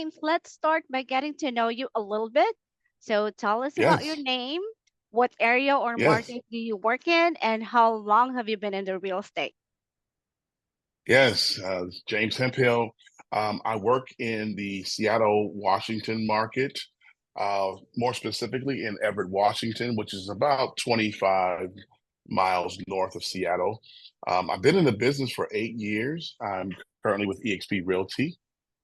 James, let's start by getting to know you a little bit. So tell us about your Yes, name, what area or yes, market do you work in, and how long have you been in the real estate? yes. James Hemphill. I work in the Seattle, Washington market, more specifically in Everett, Washington, which is about 25 miles north of Seattle. I've been in the business for 8 years. I'm currently with eXp Realty.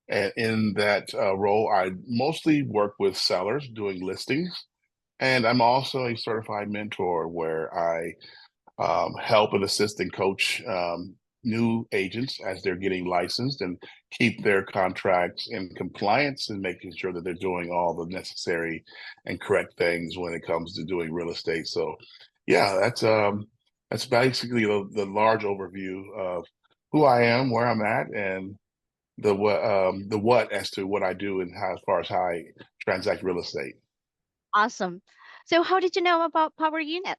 And in that role, I mostly work with sellers doing listings. And I'm also a certified mentor where I help and assist and coach new agents as they're getting licensed and keep their contracts in compliance and making sure that they're doing all the necessary and correct things when it comes to doing real estate. So, yeah, that's basically the large overview of who I am, where I'm at, and the what as to what I do and how as far as how I transact real estate. Awesome. So how did you know about Power Unit?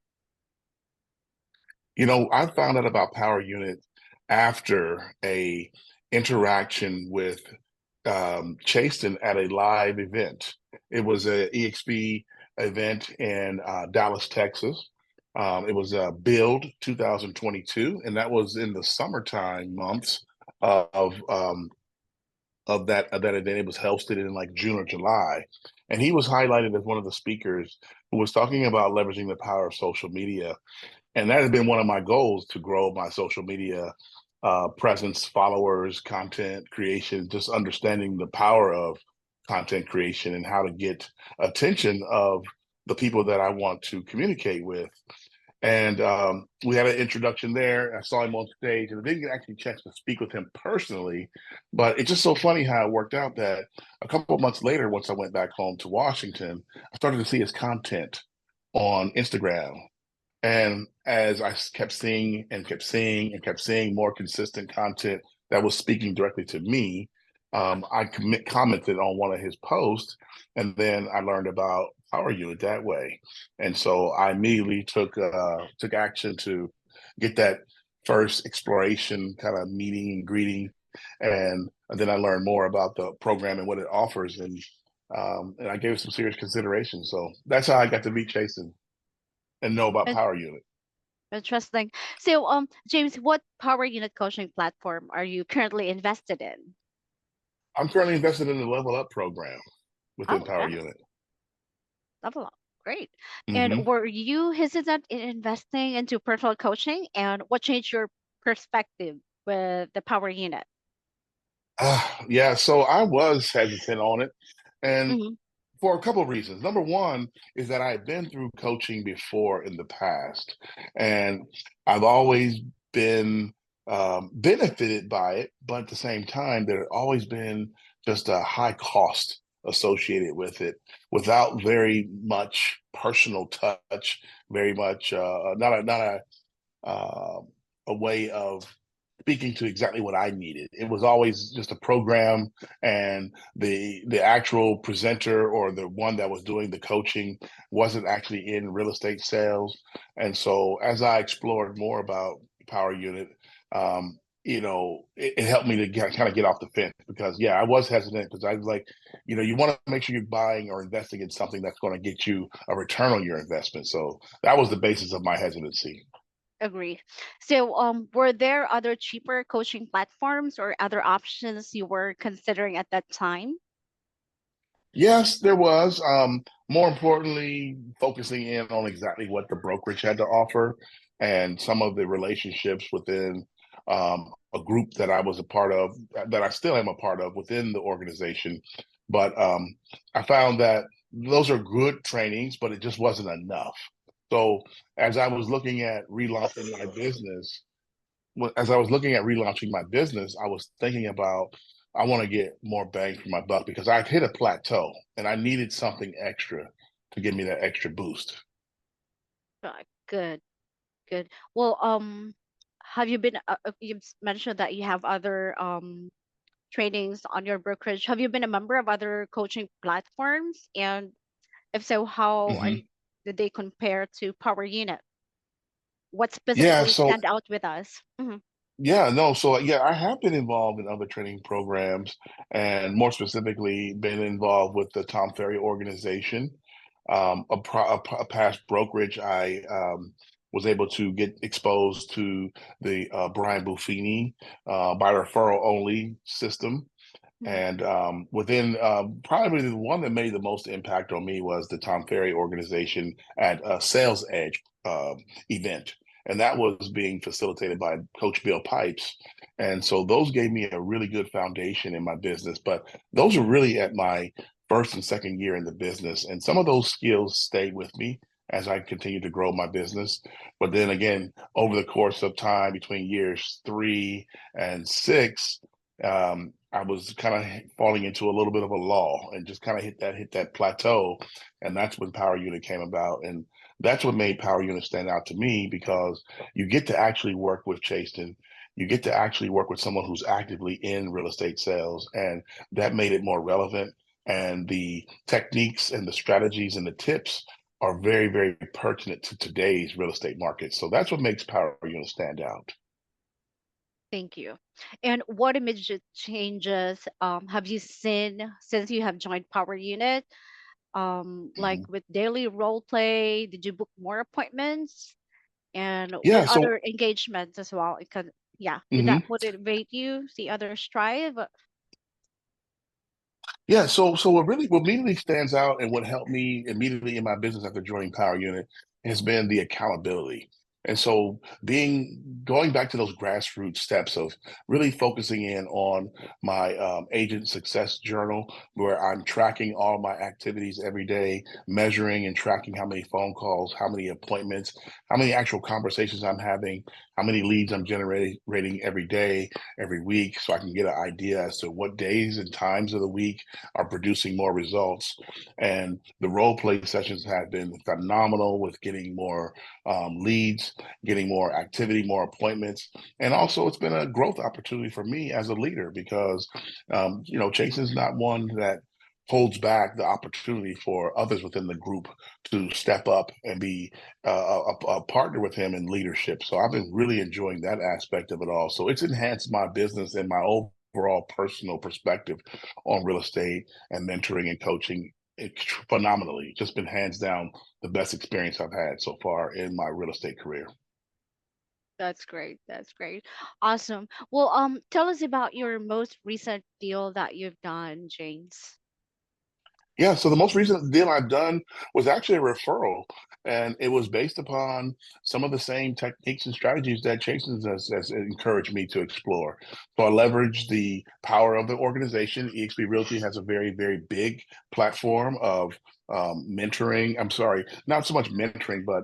I found out about Power Unit after a interaction with Chasten at a live event. It was a EXP event in Dallas, Texas. It was Build 2022, and that was in the summertime months of that event. It was hosted in like June or July, and he was highlighted as one of the speakers who was talking about leveraging the power of social media, and that has been one of my goals to grow my social media presence, followers, content creation, just understanding the power of content creation and how to get attention of the people that I want to communicate with. And we had an introduction there. I saw him on stage, and I didn't get actually a chance to speak with him personally. But it's just so funny how it worked out that a couple of months later, once I went back home to Washington, I started to see his content on Instagram. And as I kept seeing and kept seeing and kept seeing more consistent content that was speaking directly to me, I commented on one of his posts, and then I learned about Power Unit that way. And so I immediately took action to get that first exploration kind of meeting and greeting, and then I learned more about the program and what it offers, and I gave it some serious consideration. So that's how I got to meet Jason and know about In- Power Unit. Interesting. So, James, what Power Unit coaching platform are you currently invested in? I'm currently invested in the Level Up program within Oh, Power nice. Unit. Level up. Great. And Hmm. were you hesitant in investing into personal coaching? And what changed your perspective with the Power Unit? Yeah, so I was hesitant on it, and Hmm. for a couple of reasons. Number one is that I've been through coaching before in the past, and I've always been benefited by it, but at the same time, there had always been just a high cost associated with it without very much personal touch, very much uh, a way of speaking to exactly what I needed. It was always just a program, and the actual presenter or the one that was doing the coaching wasn't actually in real estate sales. And so as I explored more about Power Unit, it helped me to kind of get off the fence because yeah, I was hesitant because I was like, you want to make sure you're buying or investing in something that's going to get you a return on your investment. So that was the basis of my hesitancy. Agree. So, were there other cheaper coaching platforms or other options you were considering at that time? Yes, there was. More importantly, focusing in on exactly what the brokerage had to offer and some of the relationships within a group that I was a part of, that I still am a part of within the organization. But I found that those are good trainings, but it just wasn't enough. So as I was looking at relaunching my business, as I was looking at relaunching my business, I was thinking about I want to get more bang for my buck because I'd hit a plateau and I needed something extra to give me that extra boost. Good, good. Well, have you been? Mentioned that you have other trainings on your brokerage. Have you been a member of other coaching platforms? And if so, how are Hmm. you, did they compare to Power Unit? What Yeah, specifically so stand out with us? Hmm. Yeah, no, so yeah, I have been involved in other training programs and more specifically been involved with the Tom Ferry organization. A past brokerage, I was able to get exposed to the Brian Buffini by referral only system. Mhm. And within probably the one that made the most impact on me was the Tom Ferry organization at a Sales Edge event. And that was being facilitated by Coach Bill Pipes. And so those gave me a really good foundation in my business. But those are really at my first and second year in the business. And some of those skills stayed with me as I continued to grow my business. But then again, over the course of time between years 3 and 6, I was kind of falling into a little bit of a lull and just kind of hit that plateau, and that's when Power Unit came about, and that's what made Power Unit stand out to me because you get to actually work with Chasten, you get to actually work with someone who's actively in real estate sales, and that made it more relevant. And the techniques and the strategies and the tips are very, very pertinent to today's real estate market. So that's what makes Power Unit stand out. Thank you. And what immediate changes have you seen since you have joined Power Unit? Like Mhm. with daily role play, did you book more appointments and with Yeah. So. other engagements as well? Because yeah, did that Mhm. motivate you? See others strive? Yeah, so what immediately stands out and what helped me immediately in my business after joining Power Unit has been the accountability. And so being going back to those grassroots steps of really focusing in on my agent success journal, where I'm tracking all my activities every day, measuring and tracking how many phone calls, how many appointments, how many actual conversations I'm having, how many leads I'm generating every day, every week, so I can get an idea as to what days and times of the week are producing more results. And the role play sessions have been phenomenal with getting more leads, getting more activity, more appointments. And also, it's been a growth opportunity for me as a leader because, Chase is not one that holds back the opportunity for others within the group to step up and be a partner with him in leadership. So I've been really enjoying that aspect of it all. So it's enhanced my business and my overall personal perspective on real estate and mentoring and coaching phenomenally. Just been hands down the best experience I've had so far in my real estate career. That's great. That's great. Awesome. Well, tell us about your most recent deal that you've done, James. Yeah, so the most recent deal I've done was actually a referral, and it was based upon some of the same techniques and strategies that Chasen's has encouraged me to explore. So I leveraged the power of the organization. eXp Realty has a very, very big platform of mentoring. I'm sorry, not so much mentoring, but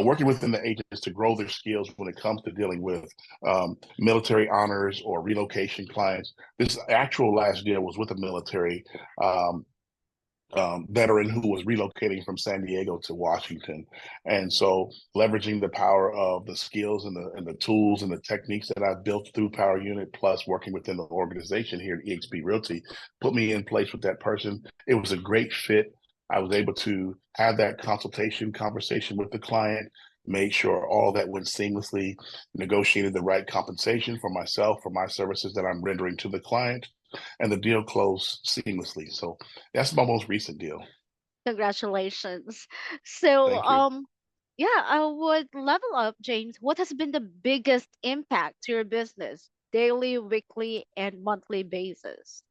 working within the agents to grow their skills when it comes to dealing with military honors or relocation clients. This actual last deal was with a military. Um, Veteran who was relocating from San Diego to Washington. And so leveraging the power of the skills and the tools and the techniques that I've built through Power Unit, plus working within the organization here at eXp Realty, put me in place with that person. It was a great fit. I was able to have that conversation with the client, made sure all that went seamlessly, negotiated the right compensation for myself, for my services that I'm rendering to the client, and the deal closed seamlessly. So that's my most recent deal. Congratulations. So, Thank you. yeah, I would level up, James. What has been the biggest impact to your business, daily, weekly, and monthly basis?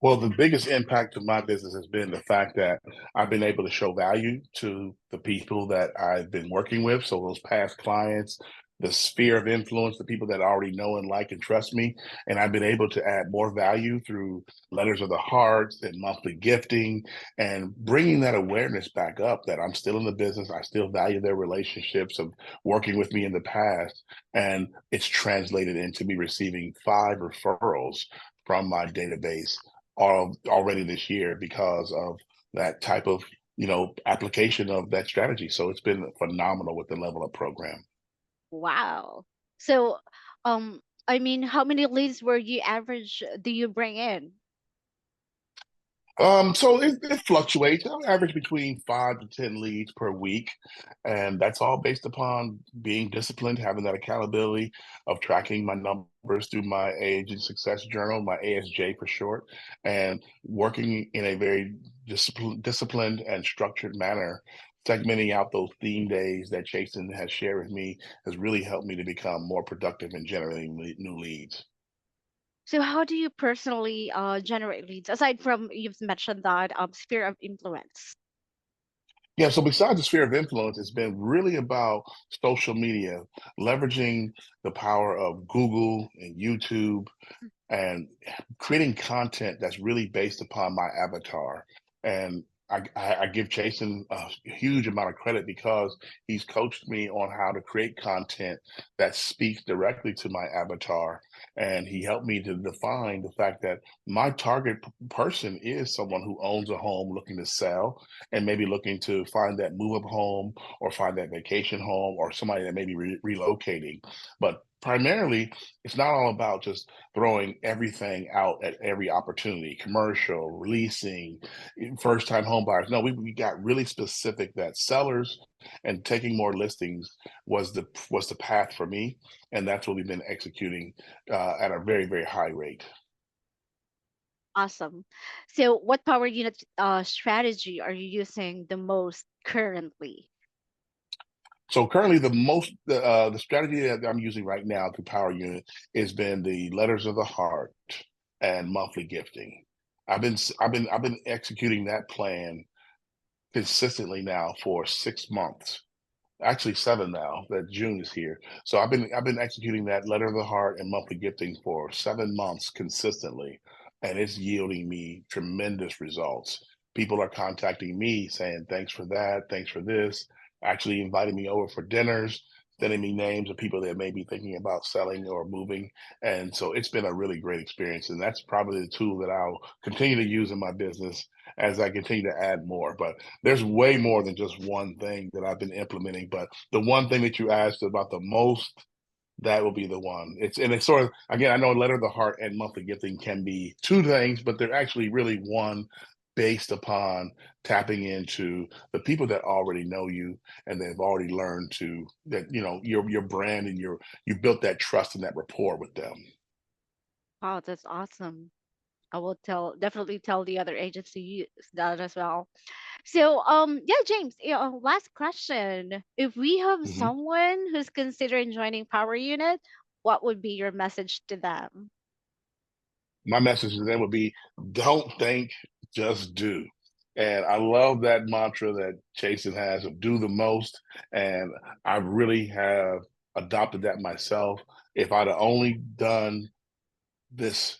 Well, the biggest impact to my business has been the fact that I've been able to show value to the people that I've been working with. So those past clients, the sphere of influence, the people that already know and like and trust me. And I've been able to add more value through letters of the heart and monthly gifting and bringing that awareness back up that I'm still in the business. I still value their relationships of working with me in the past. And it's translated into me receiving 5 referrals from my database already this year because of that type of application of that strategy. So it's been phenomenal with the Level Up program. Wow. So, I mean, how many leads were you average do you bring in? So it fluctuates. I average between 5 to 10 leads per week, and that's all based upon being disciplined, having that accountability of tracking my numbers through my Agent Success Journal, my ASJ for short, and working in a very disciplined and structured manner. Segmenting out those theme days that Jason has shared with me has really helped me to become more productive in generating new leads. So how do you personally generate leads aside from you've mentioned that sphere of influence? Yeah, so besides the sphere of influence, it's been really about social media, leveraging the power of Google and YouTube and creating content that's really based upon my avatar. And I give Jason a huge amount of credit because he's coached me on how to create content that speaks directly to my avatar. And he helped me to define the fact that my target person is someone who owns a home looking to sell and maybe looking to find that move up home or find that vacation home or somebody that may be relocating. But primarily, it's not all about just throwing everything out at every opportunity, commercial, releasing, first time home buyers. No, we got really specific that sellers and taking more listings was the path for me. And that's what we've been executing at a very, very high rate. Awesome. So what power unit strategy are you using the most currently? So currently, the strategy that I'm using right now to Power Unit has been the letters of the heart and monthly gifting. I've been executing that plan consistently now for 6 months, actually seven now that June is here. So I've been executing that letter of the heart and monthly gifting for 7 months consistently, and it's yielding me tremendous results. People are contacting me saying, thanks for that, thanks for this, actually inviting me over for dinners, sending me names of people that may be thinking about selling or moving. And so it's been a really great experience. And that's probably the tool that I'll continue to use in my business as I continue to add more. But there's way more than just one thing that I've been implementing. But the one thing that you asked about the most, that will be the one. It's sort of, again, I know letter of the heart and monthly gifting can be two things, but they're actually really one based upon tapping into the people that already know you and they've already learned to that your brand and you built that trust and that rapport with them. Wow, that's awesome. I will definitely tell the other agency that as well. So, yeah, James, last question. If we have Mhm. someone who's considering joining Power Unit, what would be your message to them? My message to them would be, don't think, just do. And I love that mantra that Chasen has of do the most. And I really have adopted that myself. If I'd have only done this,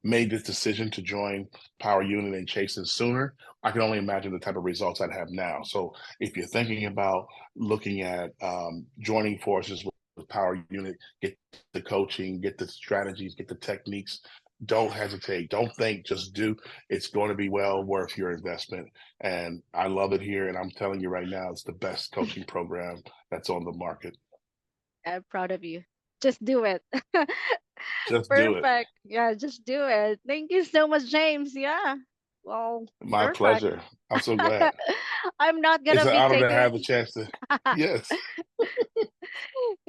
made this decision to join Power Unit and Chasen sooner, I can only imagine the type of results I'd have now. So if you're thinking about looking at joining forces with Power Unit, get the coaching, get the strategies, get the techniques. Don't hesitate. Don't think. Just do. It's going to be well worth your investment. And I love it here. And I'm telling you right now, it's the best coaching program that's on the market. I'm proud of you. Just do it. Just do it. Perfect. Yeah, just do it. Thank you so much, James. Yeah. Well, My perfect. pleasure. I'm so glad. I'm not It's gonna an be honor to have taking the chance to, yes.